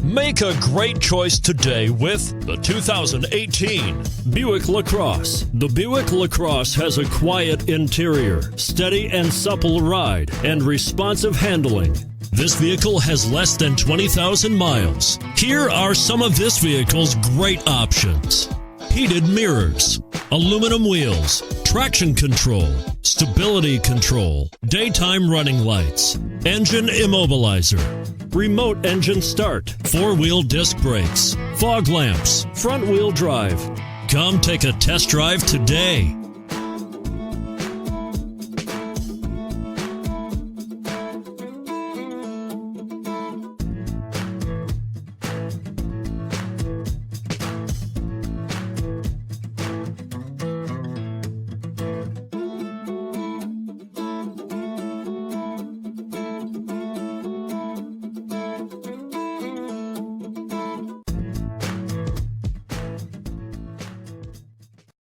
Make a great choice today with the 2018 Buick LaCrosse. The Buick LaCrosse has a quiet interior, steady and supple ride, and responsive handling. This vehicle has less than 20,000 miles. Here are some of this vehicle's great options: heated mirrors, aluminum wheels, traction control, stability control, daytime running lights, engine immobilizer, remote engine start, four-wheel disc brakes, fog lamps, front-wheel drive. Come take a test drive today.